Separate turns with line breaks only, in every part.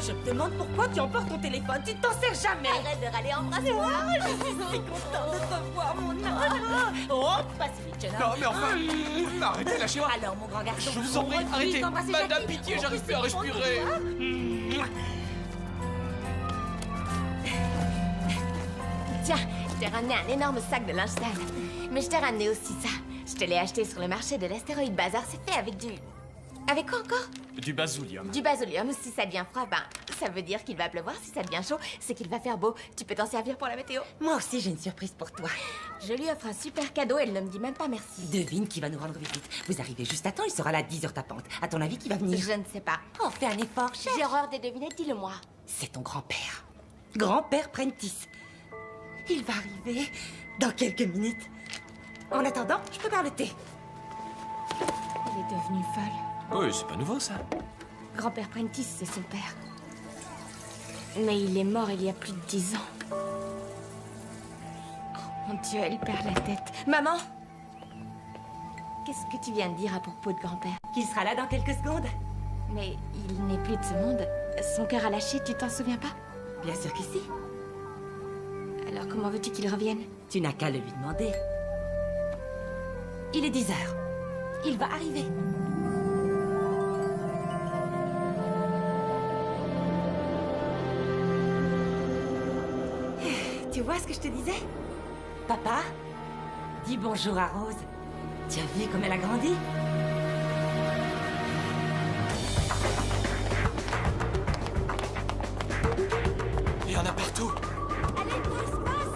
je me demande pourquoi tu emportes ton téléphone. Tu ne t'en sers jamais.
Arrête de râler, embrasse-moi.
Je suis si contente de te revoir, mon ange. Oh, passe vite, jeune homme.
Non, mais enfin, arrêtez, lâchez-moi.
Alors, mon grand garçon,
Je vous en prie,
refuse
arrêtez.
d'embrasser
Madame,
Jackie.
pitié, j'arrive plus à respirer.
Tiens, je t'ai ramené un énorme sac de linge sale. Mais je t'ai ramené aussi ça. Je te l'ai acheté sur le marché de l'astéroïde Bazar. C'est fait avec du... Avec quoi encore?
Du basoulium.
Du basolium. Si ça devient froid, ben, ça veut dire qu'il va pleuvoir. Si ça devient chaud, c'est qu'il va faire beau. Tu peux t'en servir pour la météo.
Moi aussi, j'ai une surprise pour toi.
Je lui offre un super cadeau, elle ne me dit même pas merci.
Devine qui va nous rendre visite. Vous arrivez juste à temps, il sera là à 10h tapante. À ton avis, qui va venir?
Je ne sais pas.
Oh, fais un effort, cher.
J'ai horreur des devinettes, dis-le-moi.
C'est ton grand-père. Grand-père Prentice. Il va arriver dans quelques minutes. En attendant, je prépare le thé.
Elle est devenue folle.
Oui, c'est pas nouveau, ça.
Grand-père Prentice, c'est son père. Mais il est mort il y a plus de 10 ans. Oh, mon Dieu, elle perd la tête. Maman! Qu'est-ce que tu viens de dire à propos de grand-père?
Qu'il sera là dans quelques secondes.
Mais il n'est plus de ce monde. Son cœur a lâché, tu t'en souviens pas?
Bien sûr que si.
Alors comment veux-tu qu'il revienne?
Tu n'as qu'à le lui demander. Il est 10h. Il va arriver. Tu vois ce que je te disais? Papa, dis bonjour à Rose. Tu as vu comme elle a grandi?
Il y en a partout.
Allez, qu'est-ce qui se passe?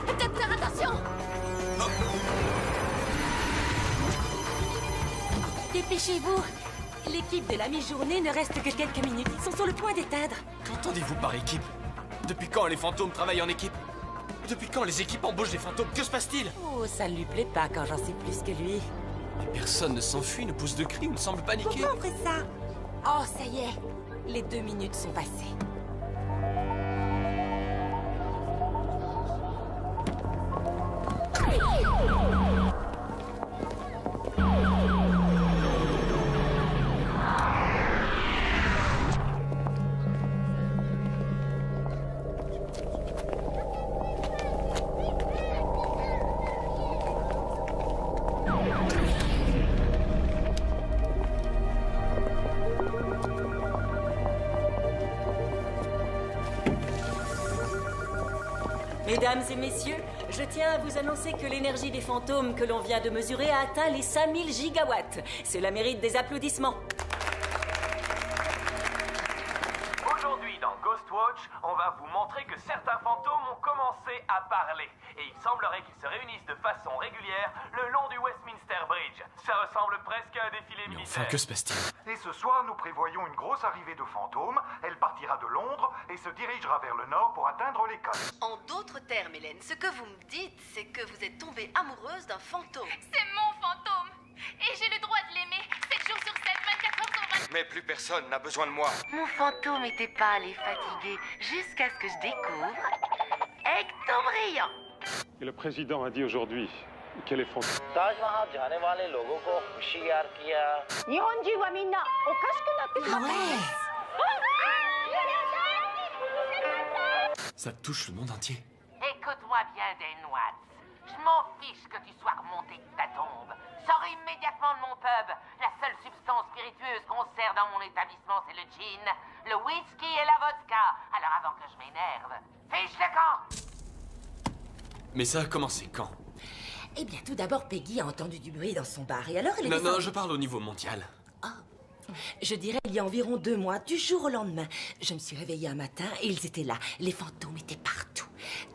Peut-être faire attention!
Dépêchez-vous. L'équipe de la mi-journée ne reste que quelques minutes. Ils sont sur le point d'éteindre.
Qu'entendez-vous par équipe? Depuis quand les fantômes travaillent en équipe? Depuis quand les équipes embauchent des fantômes? Que se passe-t-il?
Oh, ça ne lui plaît pas quand j'en sais plus que lui.
Mais personne ne s'enfuit, ne pousse de cris ou ne semble paniquer.
Pourquoi on ferait ça? Oh, ça y est. Les 2 minutes sont passées.
Mesdames et messieurs, je tiens à vous annoncer que l'énergie des fantômes que l'on vient de mesurer a atteint les 5000 gigawatts. Cela mérite des applaudissements.
Aujourd'hui dans Ghostwatch, on va vous montrer que certains fantômes ont commencé à parler. Et il semblerait qu'ils se réunissent de façon régulière le long du Westminster Bridge. Ça ressemble presque à un défilé
Mais
militaire.
enfin, que se passe-t-il?
Et ce soir, nous prévoyons une grosse arrivée de fantômes. Elle partira de Londres et se dirigera vers le nord pour atteindre l'Écosse.
En d'autres termes, Hélène, ce que vous me dites, c'est que vous êtes tombée amoureuse d'un fantôme.
C'est mon fantôme. Et j'ai le droit de l'aimer 7 jours sur 7, 24 heures sur 24.
Mais plus personne n'a besoin de moi.
Mon fantôme était pâle et fatigué jusqu'à ce que je découvre Hector Brillant.
Et le président a dit aujourd'hui qu'elle est fantôme.
Ça touche le monde entier.
Écoute-moi bien, Dan Watts. Je m'en fiche que tu sois remonté de ta tombe. Sors immédiatement de mon pub. La seule substance spiritueuse qu'on sert dans mon établissement, c'est le gin, le whisky et la vodka. Alors avant que je m'énerve, fiche le camp!
Mais ça a commencé quand?
Eh bien, tout d'abord, Peggy a entendu du bruit dans son bar. Et alors, elle est
Non, non,
descendue.
je parle au niveau mondial.
Je dirais il y a environ 2 mois, du jour au lendemain. Je me suis réveillée un matin et ils étaient là. Les fantômes étaient partout.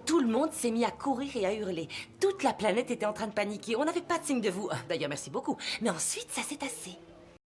Tout le monde s'est mis à courir et à hurler. Toute la planète était en train de paniquer. On n'avait pas de signe de vous. D'ailleurs, merci beaucoup. Mais ensuite, ça s'est tassé.